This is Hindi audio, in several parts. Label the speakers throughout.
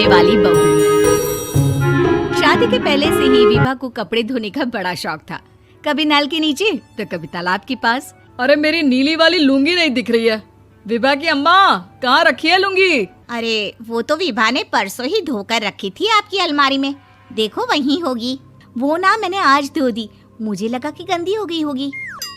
Speaker 1: वाली बहू। शादी के पहले से ही विभा को कपड़े धोने का बड़ा शौक था। कभी नल के नीचे तो कभी तालाब के पास।
Speaker 2: अरे मेरी नीली वाली लुंगी नहीं दिख रही है। विभा की अम्मा, कहाँ रखी है लुंगी?
Speaker 3: अरे वो तो विभा ने परसों ही धोकर रखी थी आपकी अलमारी में, देखो वहीं होगी। वो ना मैंने आज धो दी, मुझे लगा कि गंदी हो गई होगी।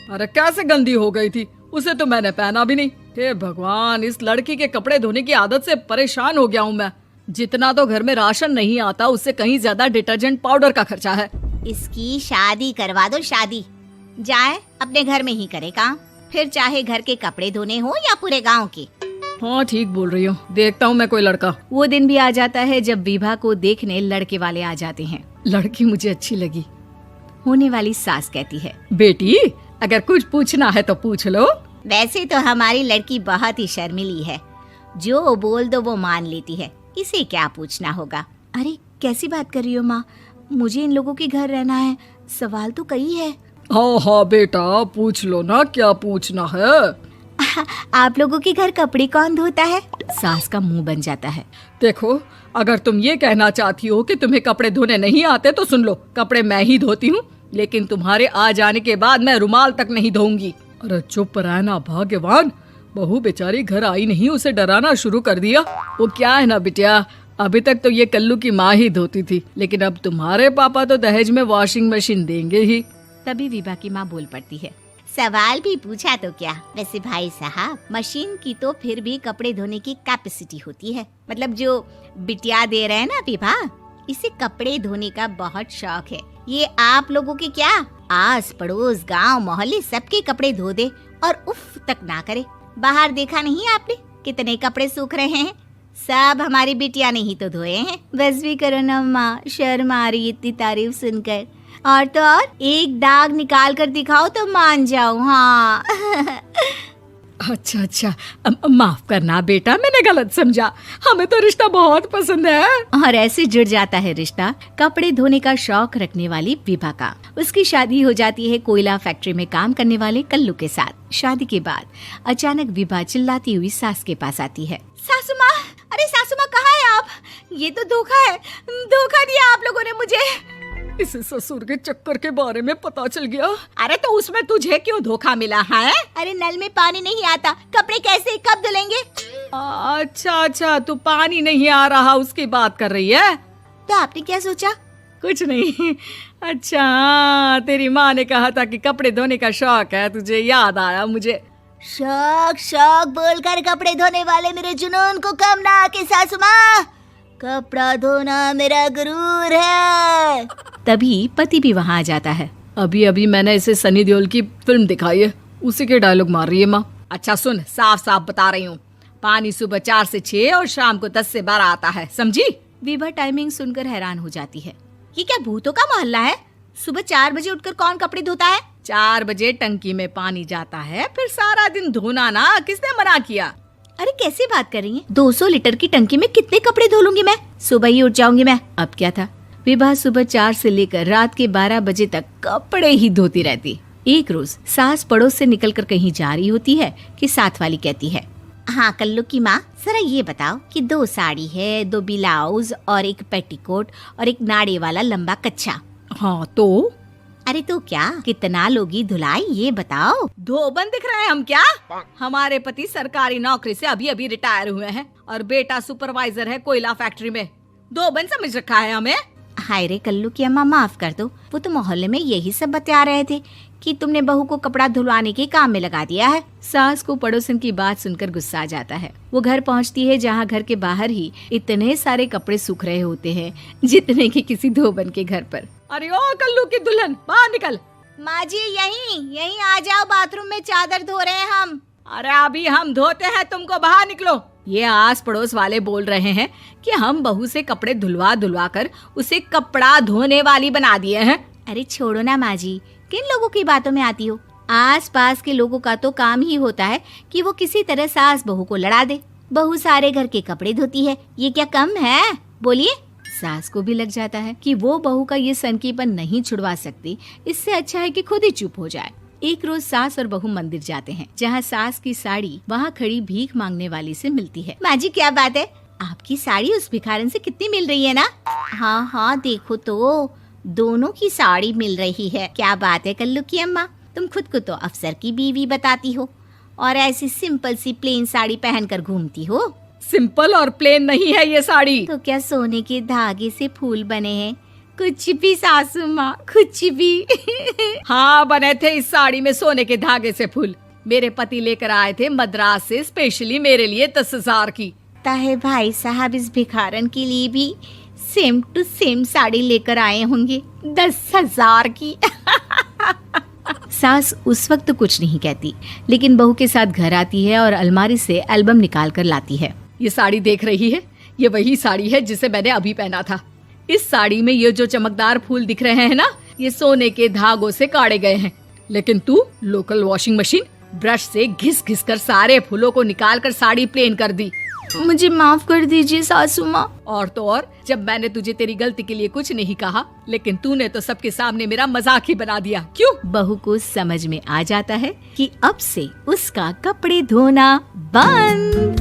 Speaker 2: अरे कैसे गंदी हो गई थी? उसे तो मैंने पहना भी नहीं। हे भगवान, इस लड़की के कपड़े धोने की आदत से परेशान हो गया हूँ मैं। जितना तो घर में राशन नहीं आता, उससे कहीं ज्यादा डिटर्जेंट पाउडर का खर्चा है।
Speaker 3: इसकी शादी करवा दो, शादी जाए अपने घर में ही करे काम, फिर चाहे घर के कपड़े धोने हो या पूरे गांव के।
Speaker 2: हाँ ठीक बोल रही हो, देखता हूँ मैं कोई लड़का।
Speaker 1: वो दिन भी आ जाता है जब विभा को देखने लड़के वाले आ जाते हैं।
Speaker 2: लड़की मुझे अच्छी लगी।
Speaker 1: होने वाली सास कहती है,
Speaker 2: बेटी अगर कुछ पूछना है तो पूछ लो।
Speaker 3: वैसे तो हमारी लड़की बहुत ही शर्मीली है, जो बोल दो वो मान लेती है, इसे क्या पूछना होगा।
Speaker 1: अरे कैसी बात कर रही हो माँ, मुझे इन लोगों के घर रहना है, सवाल तो कई है।
Speaker 2: हाँ हाँ बेटा, पूछ लो ना, क्या पूछना है।
Speaker 1: आप लोगों के घर कपड़े कौन धोता है? सास का मुंह बन जाता है।
Speaker 2: देखो, अगर तुम ये कहना चाहती हो कि तुम्हें कपड़े धोने नहीं आते तो सुन लो, कपड़े मैं ही धोती हूँ, लेकिन तुम्हारे आ जाने के बाद मैं रुमाल तक नहीं धोऊंगी। अरे चुप रहना भाग्यवान, बहू बेचारी घर आई नहीं, उसे डराना शुरू कर दिया। वो क्या है ना बिटिया, अभी तक तो ये कल्लू की माँ ही धोती थी, लेकिन अब तुम्हारे पापा तो दहेज में वॉशिंग मशीन देंगे ही।
Speaker 1: तभी विभा की माँ बोल पड़ती है,
Speaker 3: सवाल भी पूछा तो क्या। वैसे भाई साहब, मशीन की तो फिर भी कपड़े धोने की कैपेसिटी होती है। मतलब जो बिटिया दे रहे हैं ना विभा, इसे कपड़े धोने का बहुत शौक है। ये आप लोगों के क्या, आस पड़ोस गांव मोहल्ले सबके कपड़े धो दे और उफ तक ना करे। बाहर देखा नहीं आपने कितने कपड़े सूख रहे हैं? सब हमारी बिटिया ने ही तो धोए हैं।
Speaker 1: बस भी करो ना माँ, शर्म आ रही इतनी तारीफ सुनकर। और तो और एक दाग निकाल कर दिखाओ तो मान जाऊं। हाँ
Speaker 2: अच्छा, माफ करना बेटा, मैंने गलत समझा। हमें तो रिश्ता बहुत पसंद है।
Speaker 1: और ऐसे जुड़ जाता है रिश्ता कपड़े धोने का शौक रखने वाली विभा का। उसकी शादी हो जाती है कोयला फैक्ट्री में काम करने वाले कल्लू के साथ। शादी के बाद अचानक विभा चिल्लाती हुई सास के पास आती है।
Speaker 3: सासू माँ, अरे सासू माँ कहाँ है आप? ये तो धोखा है, धोखा दिया आप लोगों ने मुझे।
Speaker 2: इसे ससुर के चक्कर के बारे में पता चल गया।
Speaker 3: अरे तो उसमें तुझे क्यों धोखा मिला है? अरे नल में पानी नहीं आता, कपड़े कैसे कब धुलेंगे?
Speaker 2: अच्छा, तू पानी नहीं आ रहा उसकी बात कर रही है।
Speaker 3: तो आपने क्या सोचा?
Speaker 2: कुछ नहीं। अच्छा तेरी माँ ने कहा था कि कपड़े धोने का शौक है तुझे, याद आया मुझे।
Speaker 3: शौक बोलकर कपड़े धोने वाले मेरे जुनून को कम ना आके सासू माँ, कपड़ा धोना मेरा गुरूर है।
Speaker 1: तभी पति भी वहाँ आ जाता है।
Speaker 2: अभी मैंने इसे सनी देओल की फिल्म दिखाई है, उसी के डायलॉग मार रही है माँ।
Speaker 3: अच्छा सुन, साफ साफ बता रही हूँ, पानी सुबह 4 से 6 और शाम को 10 से 12 आता है, समझी?
Speaker 1: विभा टाइमिंग सुनकर हैरान हो जाती है।
Speaker 3: ये क्या भूतों का मोहल्ला है? सुबह 4 बजे उठकर कौन कपड़े धोता है?
Speaker 2: 4 बजे टंकी में पानी जाता है, फिर सारा दिन धोना ना, किसने मना किया?
Speaker 1: अरे कैसी बात कर रही हैं? 200 लीटर की टंकी में कितने कपड़े धो लूंगी मैं? सुबह ही उठ जाऊंगी मैं। अब क्या था, विभा सुबह 4 से लेकर रात के 12 बजे तक कपड़े ही धोती रहती। एक रोज सास पड़ोस से निकलकर कहीं जा रही होती है कि साथ वाली कहती है,
Speaker 3: हाँ कल्लू की माँ, जरा ये बताओ कि 2 साड़ी है, 2 ब्लाउज और एक पेटीकोट और एक नाड़े वाला लंबा कच्छा।
Speaker 2: हाँ तो?
Speaker 3: अरे तो क्या, कितना लोगी धुलाई ये बताओ।
Speaker 2: धोबन दिख रहे हैं हम क्या? हमारे पति सरकारी नौकरी से अभी रिटायर हुए हैं और बेटा सुपरवाइजर है कोयला फैक्ट्री में। धोबन समझ रखा है हमें?
Speaker 3: हाय रे कल्लू की अम्मा, माफ कर दो, वो तो मोहल्ले में यही सब बता रहे थे कि तुमने बहू को कपड़ा धुलवाने के काम में लगा दिया है।
Speaker 1: सास को पड़ोसन की बात सुनकर गुस्सा आ जाता है। वो घर पहुंचती है जहां घर के बाहर ही इतने सारे कपड़े सूख रहे होते हैं जितने कि किसी धोबन के घर पर।
Speaker 2: अरे ओ कल्लू की दुल्हन, बाहर निकल।
Speaker 3: माँ जी यहीं आ जाओ, बाथरूम में चादर धो रहे हैं हम।
Speaker 2: अरे अभी हम धोते हैं, तुमको बाहर निकलो। ये आस पड़ोस वाले बोल रहे हैं कि हम बहू से कपड़े धुलवा कर उसे कपड़ा धोने वाली बना दिए हैं।
Speaker 1: अरे छोड़ो ना माँ जी, किन लोगों की बातों में आती हो? आस पास के लोगों का तो काम ही होता है कि वो किसी तरह सास बहू को लड़ा दे। बहू सारे घर के कपड़े धोती है, ये क्या कम है? बोलिए। सास को भी लग जाता है कि वो बहू का ये सनकीपन नहीं छुड़वा सकती, इससे अच्छा है कि खुद ही चुप हो जाए। एक रोज सास और बहू मंदिर जाते हैं, जहाँ सास की साड़ी वहाँ खड़ी भीख मांगने वाली से मिलती है।
Speaker 3: माँ जी क्या बात है, आपकी साड़ी उस भिखारन से कितनी मिल रही है ना? हाँ हाँ देखो तो, दोनों की साड़ी मिल रही है। क्या बात है कल्लू की अम्मा, तुम खुद को तो अफसर की बीवी बताती हो और ऐसी सिंपल सी प्लेन साड़ी पहनकर घूमती हो।
Speaker 2: सिंपल और प्लेन नहीं है ये साड़ी।
Speaker 3: तो क्या सोने के धागे से फूल बने हैं? कुछ भी सासू माँ, कुछ भी।
Speaker 2: हाँ बने थे इस साड़ी में सोने के धागे से फूल। मेरे पति लेकर आए थे मद्रास से स्पेशली मेरे लिए 10,000 की।
Speaker 3: ताहे भाई साहब इस भिखारन के लिए भी सेम टू सेम साड़ी लेकर आए होंगे 10,000 की। सास उस वक्त तो कुछ नहीं कहती, लेकिन बहू के साथ घर आती है और अलमारी से एल्बम निकाल कर लाती है।
Speaker 2: ये साड़ी देख रही है, ये वही साड़ी है जिसे मैंने अभी पहना था। इस साड़ी में ये जो चमकदार फूल दिख रहे हैं ना, ये सोने के धागों से काढ़े गए हैं। लेकिन तू लोकल वॉशिंग मशीन ब्रश से घिस घिस कर सारे फूलों को निकाल कर साड़ी प्लेन कर दी।
Speaker 3: मुझे माफ कर दीजिए सासू माँ।
Speaker 2: और तो और, जब मैंने तुझे तेरी गलती के लिए कुछ नहीं कहा, लेकिन तूने तो सबके सामने मेरा मजाक ही बना दिया। क्यों?
Speaker 3: बहू को समझ में आ जाता है कि अब से उसका कपड़े धोना बंद।